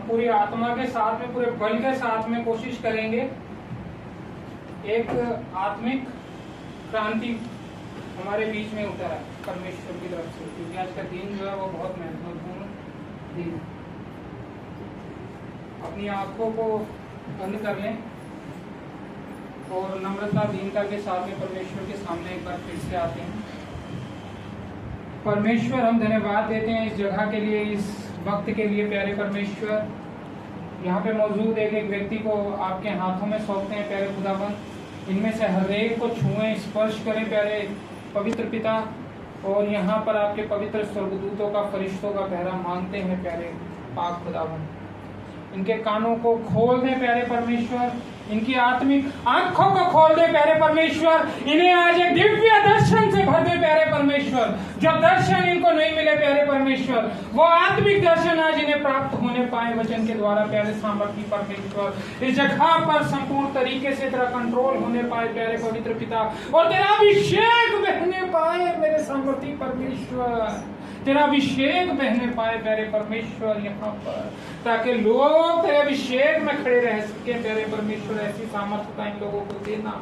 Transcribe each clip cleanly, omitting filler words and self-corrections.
पूरी आत्मा के साथ में, पूरे बल के साथ में कोशिश करेंगे एक आत्मिक क्रांति हमारे बीच में उतर है परमेश्वर की तरफ से, क्योंकि आज का दिन जो है वो बहुत महत्वपूर्ण दिन है। अपनी आंखों को बंद कर लें और नम्रता दीनता के साथ में परमेश्वर के सामने एक बार फिर से आते हैं। परमेश्वर, हम धन्यवाद देते हैं इस जगह के लिए, इस वक्त के लिए। प्यारे परमेश्वर, यहाँ पे मौजूद एक एक व्यक्ति को आपके हाथों में सौंपते हैं प्यारे खुदावन। इनमें से हर एक को छुएं, स्पर्श करें प्यारे पवित्र पिता, और यहाँ पर आपके पवित्र स्वर्गदूतों का, फरिश्तों का पहरा मांगते हैं प्यारे पाक खुदावन। इनके कानों को खोल दे प्यारे परमेश्वर, इनकी आत्मिक आंखों को खोल दे प्यारे परमेश्वर। इन्हें आज एक दिव्य दर्शन से भर दे प्यारे परमेश्वर। जो दर्शन इनको नहीं मिले प्यारे परमेश्वर, वो आत्मिक दर्शन आज इन्हें प्राप्त होने पाए वचन के द्वारा प्यारे सामर्थी परमेश्वर। इस जगह पर संपूर्ण तरीके से तेरा कंट्रोल होने पाए प्यारे पवित्र पिता, और तेरा अभिषेक बहने पाए मेरे सामर्थी परमेश्वर। तेरा अभिषेक बहने पाए प्यारे परमेश्वर यहाँ पर, ताकि लोग तेरे अभिषेक में खड़े रह सके प्यारे परमेश्वर। ऐसी सामर्थ्यता इन लोगों को देना,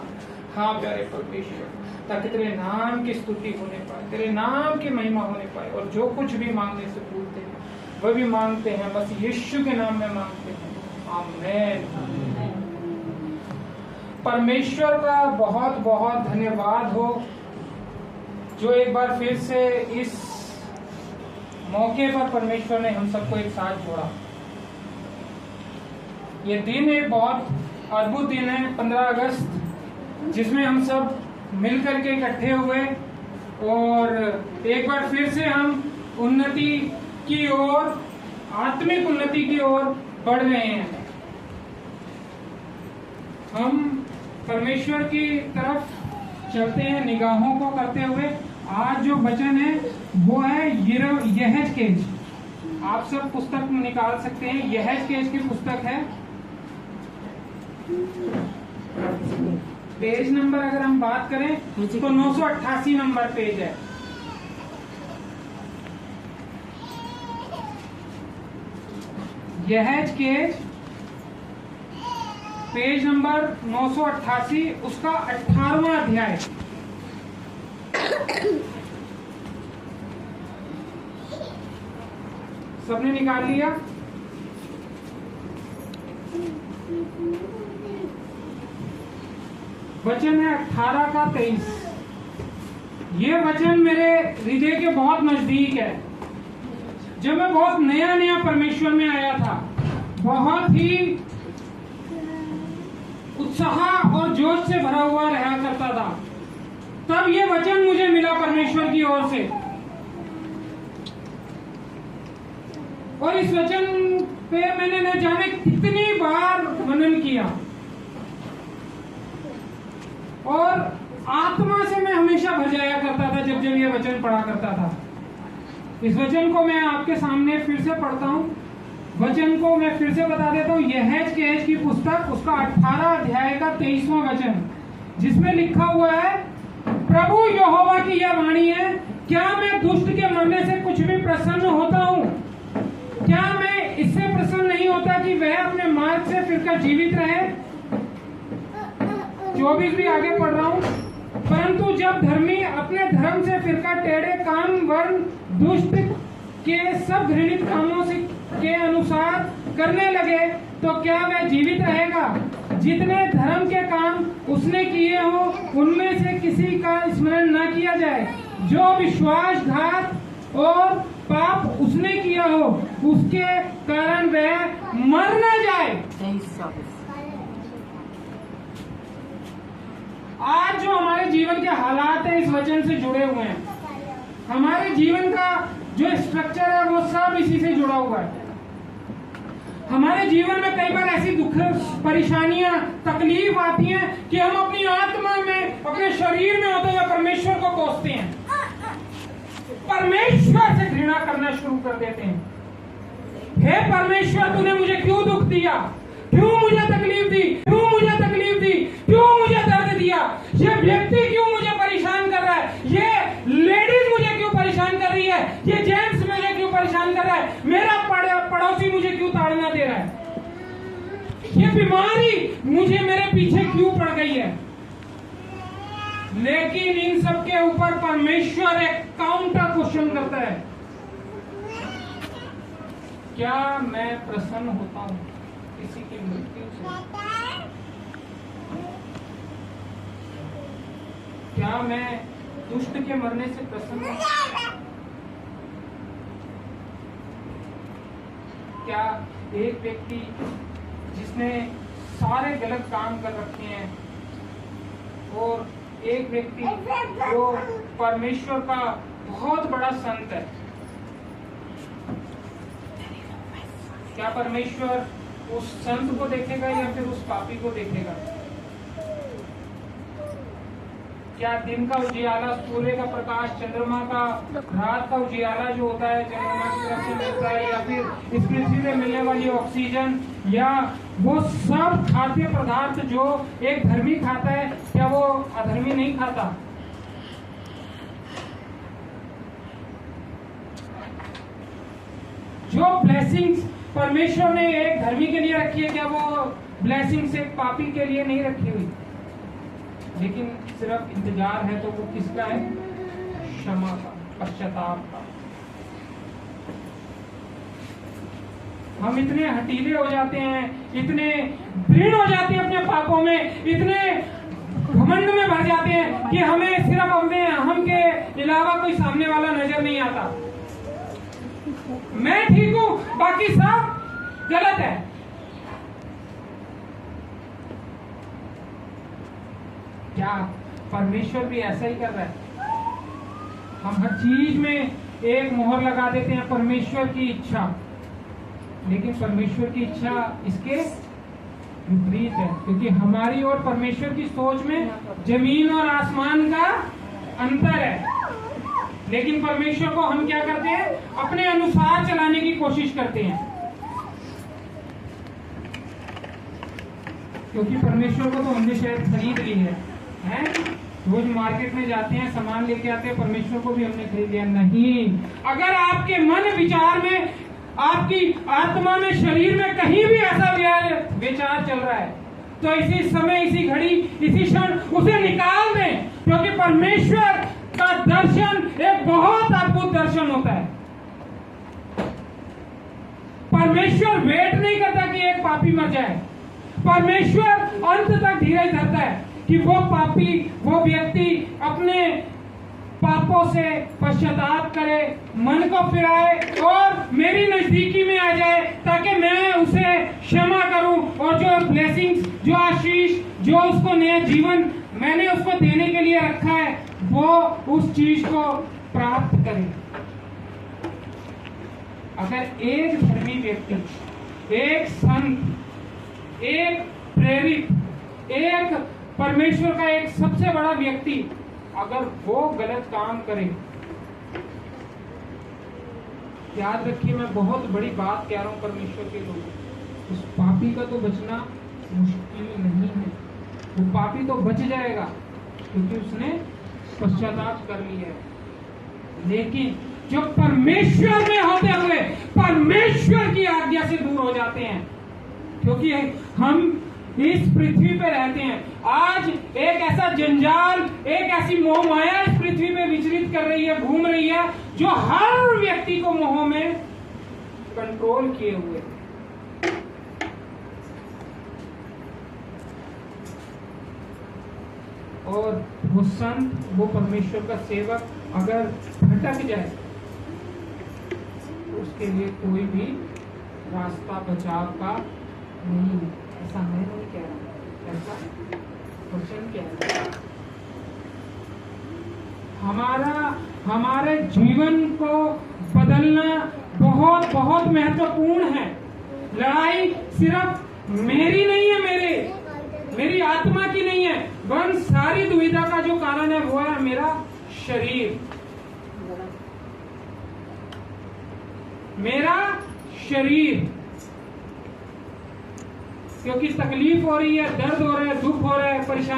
हाँ प्यारे परमेश्वर, ताकि तेरे नाम की स्तुति होने पाए, तेरे नाम की महिमा होने पाए। और जो कुछ भी मांगने से भूलते हैं वह भी मांगते हैं बस यीशु के नाम में मांगते हैं, आमीन। परमेश्वर का बहुत बहुत धन्यवाद हो, जो एक बार फिर से इस मौके पर परमेश्वर ने हम सबको एक साथ जोड़ा। ये दिन एक बहुत अद्भुत दिन है, 15 अगस्त, जिसमें हम सब मिलकर के इकट्ठे हुए और एक बार फिर से हम उन्नति की ओर, आत्मिक उन्नति की ओर बढ़ रहे हैं। हम परमेश्वर की तरफ चलते हैं निगाहों को करते हुए। आज जो वचन है वो है यहेजकेल। आप सब पुस्तक में निकाल सकते हैं, यहेजकेल की पुस्तक है। पेज नंबर अगर हम बात करें तो 988 नंबर पेज है। यहेजकेल पेज नंबर 988, उसका 18वां अध्याय। सबने निकाल लिया? वचन है 18 का 23। ये वचन मेरे हृदय के बहुत नजदीक है। जब मैं बहुत नया नया परमेश्वर में आया था, बहुत ही उत्साह और जोश से भरा हुआ रहा करता था, तब ये वचन मुझे मिला परमेश्वर की ओर से। और इस वचन पे मैंने न जाने कितनी बार मनन किया, और आत्मा से मैं हमेशा भर जाया करता था जब जब ये वचन पढ़ा करता था। इस वचन को मैं आपके सामने फिर से पढ़ता हूँ। वचन को मैं फिर से बता देता हूँ। यहेजकेल की पुस्तक, उसका 18 अध्याय का 23वां वचन, जिसमें लिखा हुआ है, प्रभु यहोवा की यह वाणी है, क्या मैं दुष्ट के मरने से कुछ भी प्रसन्न होता हूँ? क्या मैं इससे प्रसन्न नहीं होता कि वह अपने मार्ग से फिरकर जीवित रहे? 24 भी आगे पढ़ रहा हूँ। परंतु जब धर्मी अपने धर्म से फिरकर टेढ़े काम वर्ण दुष्ट के सब घृणित कामों से के अनुसार करने लगे, तो क्या वह जीवित रहेगा? जितने धर्म के काम उसने किए हो, उनमें से किसी का स्मरण न किया जाए। जो विश्वासघात और पाप उसने किया हो, उसके कारण वह मर न जाए। आज जो हमारे जीवन के हालात हैं इस वचन से जुड़े हुए हैं। हमारे जीवन का जो स्ट्रक्चर है वो सब इसी से जुड़ा हुआ है। हमारे जीवन में कई बार ऐसी दुख, परेशानियां, तकलीफ आती हैं कि हम अपनी आत्मा में, अपने शरीर में होते हुए परमेश्वर को कोसते हैं, परमेश्वर से घृणा करना शुरू कर देते हैं। हे परमेश्वर, तूने मुझे क्यों दुख दिया? क्यों मुझे तकलीफ दी? क्यों मुझे तकलीफ दी? क्यों मुझे दर्द दिया? ये व्यक्ति क्यों मुझे परेशान कर रहा है? ये लेडीज मुझे क्यों परेशान कर रही है? ये जेंट्स मुझे क्यों परेशान कर रहा है? मेरा पड़ोसी मुझे क्यों ताड़ना दे रहा है? ये बीमारी मुझे मेरे पीछे क्यों पड़ गई है? लेकिन इन सब के ऊपर परमेश्वर एक काउंटर क्वेश्चन करता है, क्या मैं प्रसन्न होता हूं किसी की मृत्यु से? क्या मैं दुष्ट के मरने से प्रसन्न हूं? क्या एक व्यक्ति जिसने सारे गलत काम कर रखे हैं और एक व्यक्ति जो परमेश्वर का बहुत बड़ा संत है, क्या परमेश्वर उस संत को देखेगा या फिर उस पापी को देखेगा? क्या दिन का उजियाला, सूर्य का प्रकाश, चंद्रमा का, रात का उजियाला जो होता है चंद्रमा की तरफ से मिलता है, या फिर इस पृथ्वी में मिलने वाली ऑक्सीजन, या वो सब खाद्य पदार्थ जो एक धर्मी खाता है, क्या वो अधर्मी नहीं खाता? जो ब्लेसिंग्स परमेश्वर ने एक धर्मी के लिए रखी है, क्या वो ब्लेसिंग्स एक पापी के लिए नहीं रखी हुई? लेकिन सिर्फ इंतजार है तो वो किसका है? क्षमा का, पश्चाताप का। हम इतने हठीले हो जाते हैं, इतने दृढ़ हो जाते हैं अपने पापों में, इतने घमंड में भर जाते हैं कि हमें सिर्फ अपने हम के अलावा कोई सामने वाला नजर नहीं आता। मैं ठीक हूं, बाकी सब गलत है। क्या परमेश्वर भी ऐसा ही कर रहा है? हम हर चीज में एक मोहर लगा देते हैं परमेश्वर की इच्छा, लेकिन परमेश्वर की इच्छा इसके विपरीत है, क्योंकि हमारी और परमेश्वर की सोच में जमीन और आसमान का अंतर है। लेकिन परमेश्वर को हम क्या करते हैं? अपने अनुसार चलाने की कोशिश करते हैं, क्योंकि परमेश्वर को तो हमने शायद खरीद ली है। रोज मार्केट में जाते हैं, सामान लेके आते हैं, परमेश्वर को भी हमने खरीद लिया नहीं। अगर आपके मन विचार में, आपकी आत्मा में, शरीर में कहीं भी ऐसा विचार चल रहा है, तो इसी समय, इसी घड़ी, इसी क्षण उसे निकाल दें, क्योंकि परमेश्वर का दर्शन एक बहुत अद्भुत दर्शन होता है। परमेश्वर वेट नहीं करता कि एक पापी मर जाए। परमेश्वर अंत तक धीरज धरता है कि वो पापी, वो व्यक्ति अपने पापों से पश्चाताप करे, मन को फिराए और मेरी नजदीकी में आ जाए, ताकि मैं उसे क्षमा करूं और जो ब्लेसिंग्स, जो आशीष, जो उसको नया जीवन मैंने उसको देने के लिए रखा है, वो उस चीज को प्राप्त करे। अगर एक धर्मी व्यक्ति, एक संत, एक प्रेरित, एक परमेश्वर का एक सबसे बड़ा व्यक्ति, अगर वो गलत काम करे, याद रखिए मैं बहुत बड़ी बात कह रहा हूं परमेश्वर के लोगों, उस पापी का तो बचना मुश्किल नहीं है। वो पापी तो बच जाएगा क्योंकि उसने पश्चाताप कर लिया है। लेकिन जो परमेश्वर में होते हुए परमेश्वर की आज्ञा से दूर हो जाते हैं, क्योंकि हम इस पृथ्वी पे रहते हैं। आज एक ऐसा जंजाल, एक ऐसी मोह माया इस पृथ्वी पे विचलित कर रही है, घूम रही है, जो हर व्यक्ति को मोह में कंट्रोल किए हुए। और वो संत, वो परमेश्वर का सेवक अगर भटक जाए, तो उसके लिए कोई भी रास्ता बचाव का नहीं है। ऐसा मैं नहीं कह रहा, ऐसा क्वेश्चन क्या है? हमारे जीवन को बदलना बहुत बहुत महत्वपूर्ण है। लड़ाई सिर्फ मेरी नहीं है, मेरी आत्मा की नहीं है, वरन सारी दुविधा का जो कारण है वो है मेरा शरीर, मेरा शरीर। क्योंकि तकलीफ हो रही है, दर्द हो रहा है, दुख हो रहा है, परेशानी